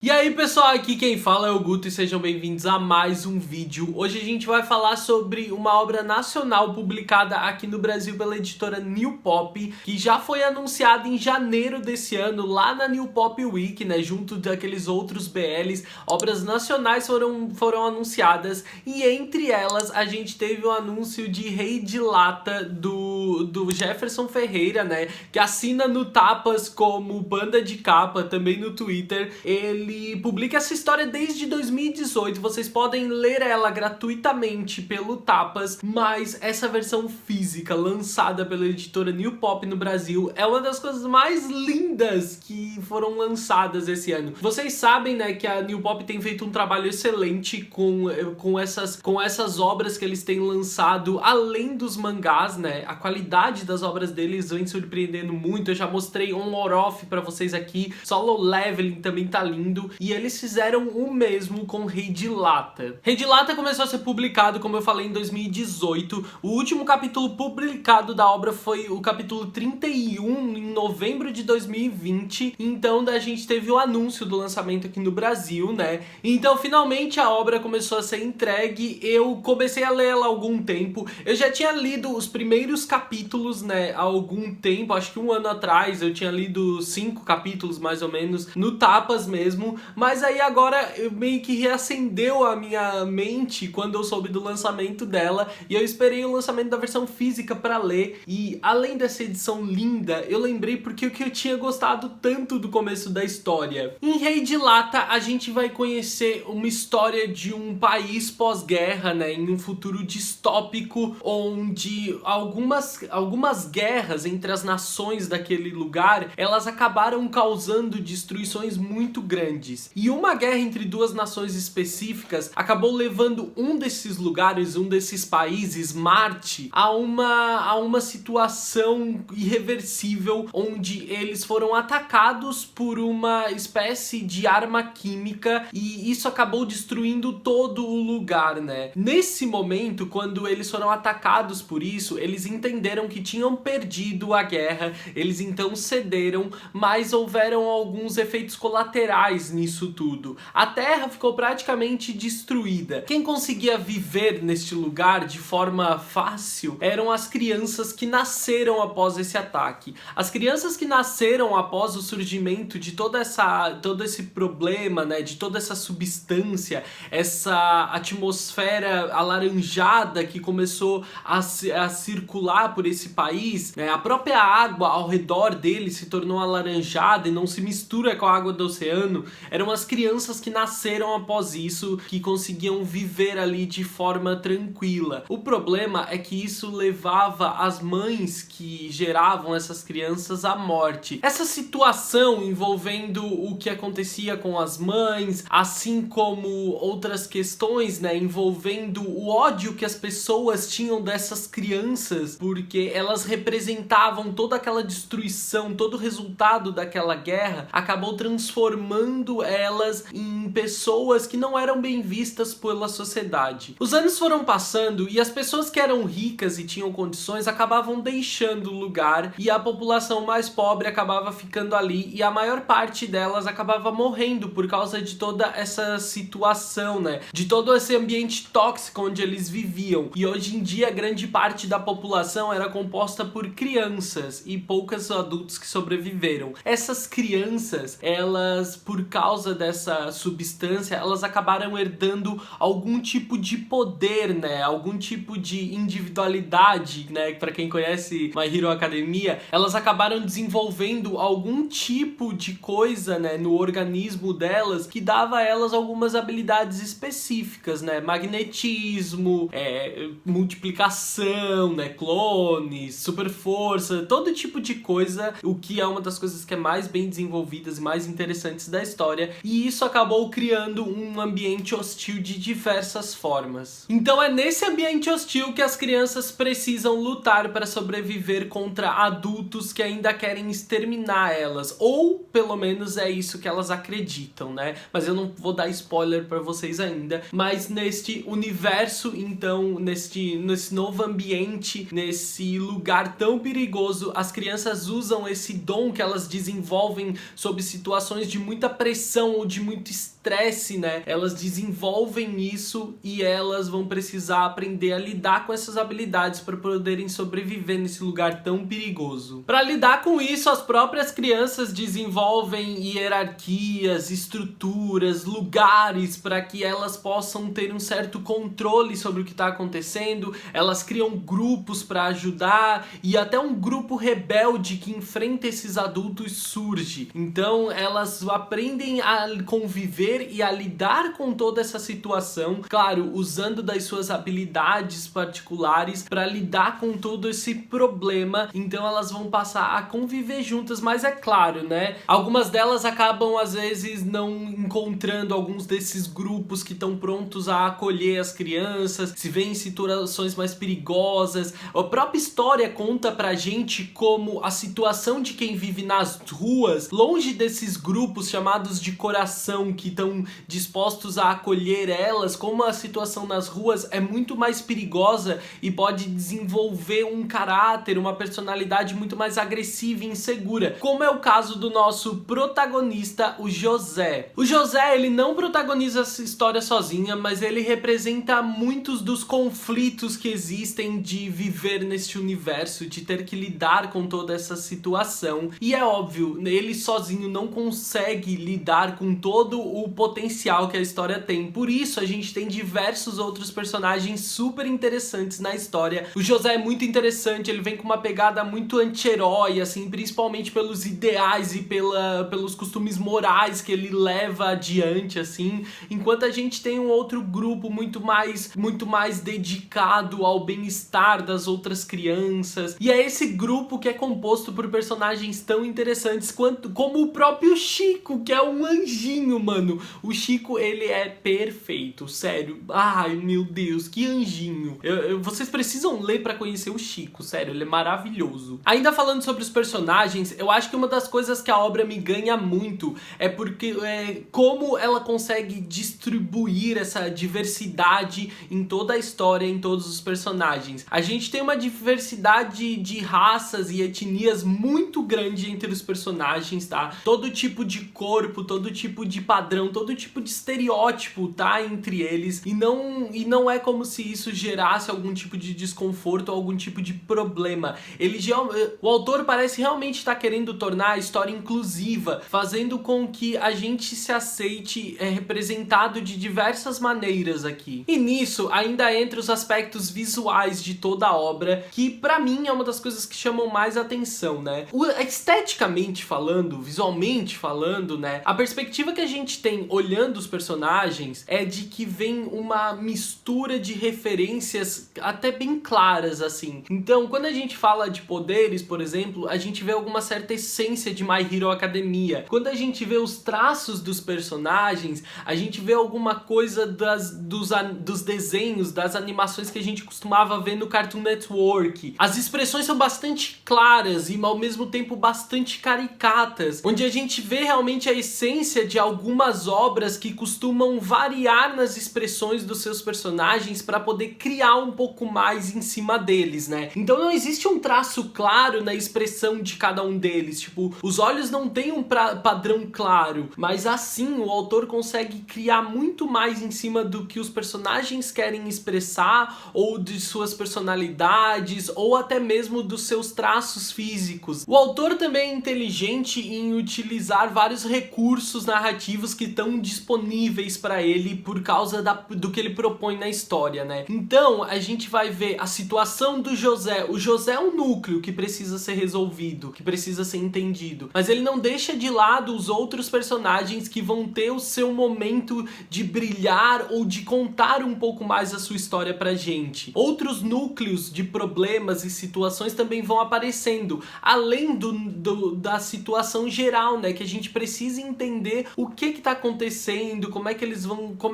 E aí pessoal, aqui quem fala é o Guto e sejam bem-vindos a mais um vídeo. Hoje a gente vai falar sobre uma obra nacional publicada aqui no Brasil pela editora New Pop, que já foi anunciada em janeiro desse ano lá na New Pop Week, né, junto daqueles outros BLs. Obras nacionais foram anunciadas e entre elas a gente teve o anúncio de Rei de Lata do Jefferson Ferreira, né, que assina no Tapas como banda de capa, também no Twitter. Ele publica essa história desde 2018, vocês podem ler ela gratuitamente pelo Tapas, mas essa versão física lançada pela editora New Pop no Brasil é uma das coisas mais lindas que foram lançadas esse ano. Vocês sabem, né, que a New Pop tem feito um trabalho excelente com essas obras que eles têm lançado, além dos mangás, né, a qualidade das obras deles vem surpreendendo muito. Eu já mostrei On or Off pra vocês aqui, Solo Leveling também tá lindo. E eles fizeram o mesmo com Rei de Lata. Rei de Lata começou a ser publicado, como eu falei, em 2018. O último capítulo publicado da obra foi o capítulo 31, em novembro de 2020. Então a gente teve o anúncio do lançamento aqui no Brasil, né? Então finalmente a obra começou a ser entregue. Eu comecei a ler ela há algum tempo. Eu já tinha lido os primeiros capítulos, né, há algum tempo. Acho que um ano atrás eu tinha lido 5 capítulos, mais ou menos, no Tapas mesmo. Mas aí agora meio que reacendeu a minha mente quando eu soube do lançamento dela. E eu esperei o lançamento da versão física pra ler. E além dessa edição linda, eu lembrei porque o que eu tinha gostado tanto do começo da história. Em Rei de Lata, a gente vai conhecer uma história de um país pós-guerra, né? Em um futuro distópico, onde algumas guerras entre as nações daquele lugar, elas acabaram causando destruições muito grandes. E uma guerra entre duas nações específicas acabou levando um desses lugares, um desses países, Marte, a uma situação irreversível, onde eles foram atacados por uma espécie de arma química e isso acabou destruindo todo o lugar, né? Nesse momento, quando eles foram atacados por isso, eles entenderam que tinham perdido a guerra, eles então cederam, mas houveram alguns efeitos colaterais nisso tudo. A Terra ficou praticamente destruída. Quem conseguia viver neste lugar de forma fácil eram as crianças que nasceram após esse ataque. As crianças que nasceram após o surgimento de todo esse problema, né, de toda essa substância, essa atmosfera alaranjada que começou a circular por esse país, né, a própria água ao redor dele se tornou alaranjada e não se mistura com a água do oceano. Eram as crianças que nasceram após isso que conseguiam viver ali de forma tranquila. O problema é que isso levava as mães que geravam essas crianças à morte. Essa situação envolvendo o que acontecia com as mães, assim como outras questões, né, envolvendo o ódio que as pessoas tinham dessas crianças, porque elas representavam toda aquela destruição, todo o resultado daquela guerra, acabou transformando elas em pessoas que não eram bem vistas pela sociedade. Os anos foram passando e as pessoas que eram ricas e tinham condições acabavam deixando o lugar e a população mais pobre acabava ficando ali e a maior parte delas acabava morrendo por causa de toda essa situação, né? De todo esse ambiente tóxico onde eles viviam. E hoje em dia grande parte da população era composta por crianças e poucos adultos que sobreviveram. Essas crianças, elas, por causa dessa substância, elas acabaram herdando algum tipo de poder, né? Algum tipo de individualidade, né? Pra quem conhece My Hero Academia, elas acabaram desenvolvendo algum tipo de coisa, né, no organismo delas que dava a elas algumas habilidades específicas, né? Magnetismo, multiplicação, né? Clones, super força, todo tipo de coisa, o que é uma das coisas que é mais bem desenvolvidas e mais interessantes da história, e isso acabou criando um ambiente hostil de diversas formas. Então é nesse ambiente hostil que as crianças precisam lutar para sobreviver contra adultos que ainda querem exterminar elas, ou pelo menos é isso que elas acreditam, né? Mas eu não vou dar spoiler para vocês ainda, mas neste universo, então, nesse novo ambiente, nesse lugar tão perigoso, as crianças usam esse dom que elas desenvolvem sob situações de muita pressão pressão ou de muito estresse, né, elas desenvolvem isso e elas vão precisar aprender a lidar com essas habilidades para poderem sobreviver nesse lugar tão perigoso. Para lidar com isso, as próprias crianças desenvolvem hierarquias, estruturas, lugares para que elas possam ter um certo controle sobre o que está acontecendo. Elas criam grupos para ajudar e até um grupo rebelde que enfrenta esses adultos surge. Então elas aprendem a conviver e a lidar com toda essa situação, claro, usando das suas habilidades particulares para lidar com todo esse problema. Então elas vão passar a conviver juntas, mas é claro, né, algumas delas acabam às vezes não encontrando alguns desses grupos que estão prontos a acolher as crianças, se vê em situações mais perigosas. A própria história conta pra gente como a situação de quem vive nas ruas, longe desses grupos chamados de coração que estão dispostos a acolher elas, como a situação nas ruas é muito mais perigosa e pode desenvolver um caráter, uma personalidade muito mais agressiva e insegura, como é o caso do nosso protagonista, o José. O José, ele não protagoniza essa história sozinha, mas ele representa muitos dos conflitos que existem de viver neste universo, de ter que lidar com toda essa situação. E é óbvio, ele sozinho não consegue lidar com todo o potencial que a história tem. Por isso a gente tem diversos outros personagens super interessantes na história. O José é muito interessante, ele vem com uma pegada muito anti-herói, assim, principalmente pelos ideais e pelos costumes morais que ele leva adiante, assim, enquanto a gente tem um outro grupo muito mais dedicado ao bem-estar das outras crianças. E é esse grupo que é composto por personagens tão interessantes como o próprio Chico, que é um anjinho, mano. O Chico, ele é perfeito, sério. Ai, meu Deus, que anjinho. Vocês precisam ler pra conhecer o Chico, sério, ele é maravilhoso. Ainda falando sobre os personagens, eu acho que uma das coisas que a obra me ganha muito é porque como ela consegue distribuir essa diversidade em toda a história, em todos os personagens. A gente tem uma diversidade de raças e etnias muito grande entre os personagens, tá? Todo tipo de corpo, todo tipo de padrão, todo tipo de estereótipo tá entre eles e não é como se isso gerasse algum tipo de desconforto ou algum tipo de problema. O autor parece realmente estar querendo tornar a história inclusiva, fazendo com que a gente se aceite representado de diversas maneiras aqui. E nisso ainda entra os aspectos visuais de toda a obra, que pra mim é uma das coisas que chamam mais atenção, né? Esteticamente falando, visualmente falando, né, a perspectiva que a gente tem olhando os personagens é de que vem uma mistura de referências até bem claras, assim. Então, quando a gente fala de poderes, por exemplo, a gente vê alguma certa essência de My Hero Academia. Quando a gente vê os traços dos personagens, a gente vê alguma coisa dos desenhos, das animações que a gente costumava ver no Cartoon Network. As expressões são bastante claras e ao mesmo tempo bastante caricatas, onde a gente vê realmente a essência de algumas obras que costumam variar nas expressões dos seus personagens para poder criar um pouco mais em cima deles, né? Então não existe um traço claro na expressão de cada um deles, tipo, os olhos não têm um padrão claro, mas assim o autor consegue criar muito mais em cima do que os personagens querem expressar, ou de suas personalidades, ou até mesmo dos seus traços físicos. O autor também é inteligente em utilizar vários recursos narrativos que estão disponíveis para ele por causa do que ele propõe na história, né? Então a gente vai ver a situação do José. O José é um núcleo que precisa ser resolvido, que precisa ser entendido, mas ele não deixa de lado os outros personagens que vão ter o seu momento de brilhar ou de contar um pouco mais a sua história pra gente. Outros núcleos de problemas e situações também vão aparecendo, além da situação geral, né? Que a gente precisa entender o que tá acontecendo, como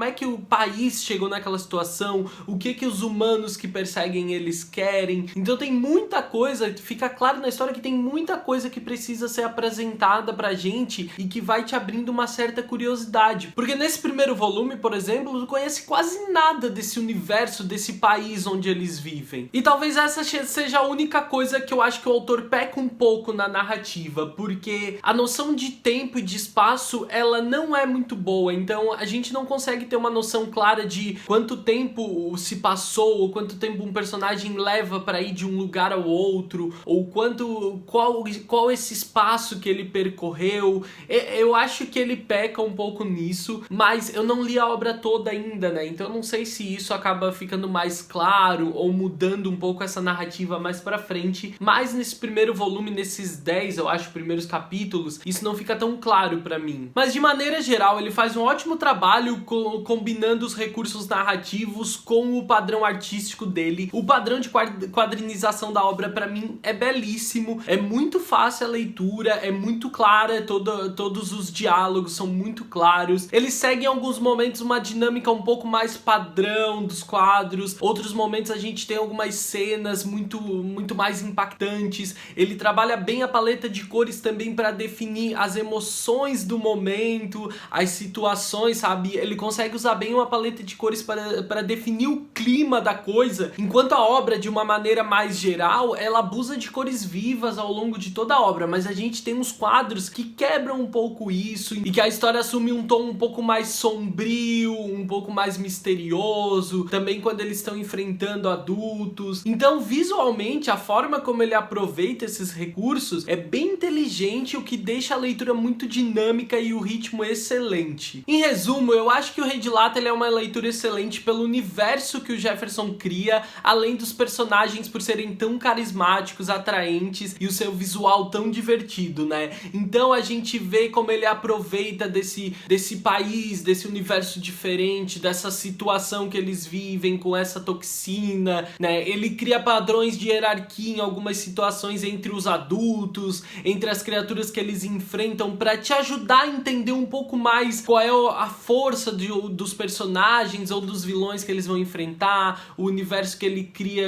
é que o país chegou naquela situação, o que os humanos que perseguem eles querem. Então tem muita coisa, fica claro na história que tem muita coisa que precisa ser apresentada pra gente e que vai te abrindo uma certa curiosidade. Porque nesse primeiro volume, por exemplo, tu conhece quase nada desse universo, desse país onde eles vivem. E talvez essa seja a única coisa que eu acho que o autor peca um pouco na narrativa, porque a noção de tempo e de espaço, ela não é muito boa, então a gente não consegue ter uma noção clara de quanto tempo se passou, ou quanto tempo um personagem leva para ir de um lugar ao outro, ou qual esse espaço que ele percorreu. Eu acho que ele peca um pouco nisso, mas eu não li a obra toda ainda, né? Então eu não sei se isso acaba ficando mais claro ou mudando um pouco essa narrativa mais pra frente, mas nesse primeiro volume, nesses 10, eu acho, primeiros capítulos, isso não fica tão claro pra mim. Mas de maneira geral, ele faz um ótimo trabalho combinando os recursos narrativos com o padrão artístico dele. O padrão de quadrinização da obra pra mim é belíssimo, é muito fácil a leitura, é muito clara, todos os diálogos são muito claros. Ele segue em alguns momentos uma dinâmica um pouco mais padrão dos quadros, outros momentos a gente tem algumas cenas muito mais impactantes. Ele trabalha bem a paleta de cores também para definir as emoções do momento, as situações, sabe? Ele consegue usar bem uma paleta de cores para definir o clima da coisa, enquanto a obra, de uma maneira mais geral, ela abusa de cores vivas ao longo de toda a obra, mas a gente tem uns quadros que quebram um pouco isso e que a história assume um tom um pouco mais sombrio, um pouco mais misterioso, também quando eles estão enfrentando adultos. Então, visualmente, a forma como ele aproveita esses recursos é bem inteligente, o que deixa a leitura muito dinâmica e o ritmo excelente. Em resumo, eu acho que o Rei de Lata ele é uma leitura excelente pelo universo que o Jefferson cria, além dos personagens por serem tão carismáticos, atraentes e o seu visual tão divertido, né? Então a gente vê como ele aproveita desse país, desse universo diferente, dessa situação que eles vivem com essa toxina, né? Ele cria padrões de hierarquia em algumas situações entre os adultos, entre as criaturas que eles enfrentam, pra te ajudar a entender um pouco mais qual é a força dos personagens ou dos vilões que eles vão enfrentar, o universo que ele cria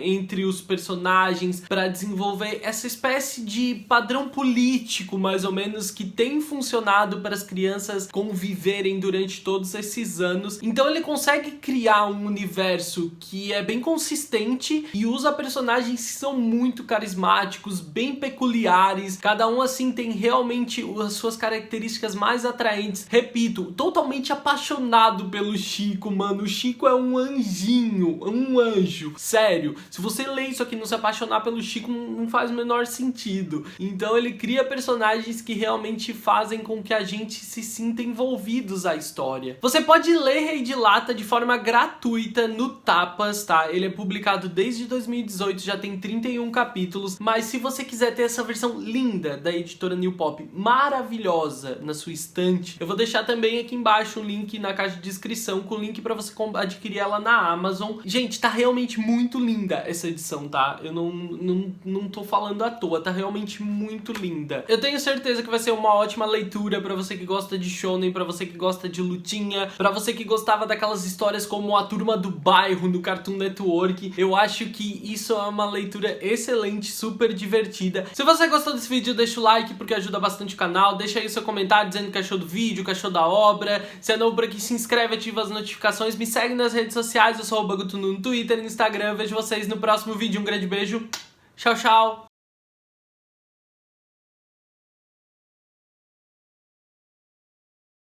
entre os personagens, pra desenvolver essa espécie de padrão político, mais ou menos, que tem funcionado para as crianças conviverem durante todos esses anos. Então ele consegue criar um universo que é bem consistente e usa personagens que são muito carismáticos, bem peculiares, cada um assim tem realmente as suas características mais atraentes. Repito, totalmente apaixonado pelo Chico, mano. O Chico é um anjinho, um anjo, sério. Se você lê isso aqui e não se apaixonar pelo Chico, não faz o menor sentido. Então ele cria personagens que realmente fazem com que a gente se sinta envolvidos à história. Você pode ler Rei de Lata de forma gratuita no Tapas, tá? Ele é publicado desde 2018, já tem 31 capítulos, mas se você quiser ter essa versão linda da editora New Pop, maravilhosa, na sua estante, eu vou deixar também aqui embaixo um link na caixa de descrição com o link pra você adquirir ela na Amazon. Gente, tá realmente muito linda essa edição, tá? Eu não tô falando à toa, tá realmente muito linda. Eu tenho certeza que vai ser uma ótima leitura pra você que gosta de shonen, pra você que gosta de lutinha, pra você que gostava daquelas histórias como A Turma do Bairro no Cartoon Network. Eu acho que isso é uma leitura excelente, super divertida. Se você gostou desse vídeo, deixa o like porque ajuda bastante o canal. Deixa aí o seu comentário dizendo o que achou do vídeo, o que achou da obra. Se é novo por aqui, se inscreve, ativa as notificações, me segue nas redes sociais. Eu sou o Bagutunu no Twitter e no Instagram. Eu vejo vocês no próximo vídeo. Um grande beijo. Tchau, tchau.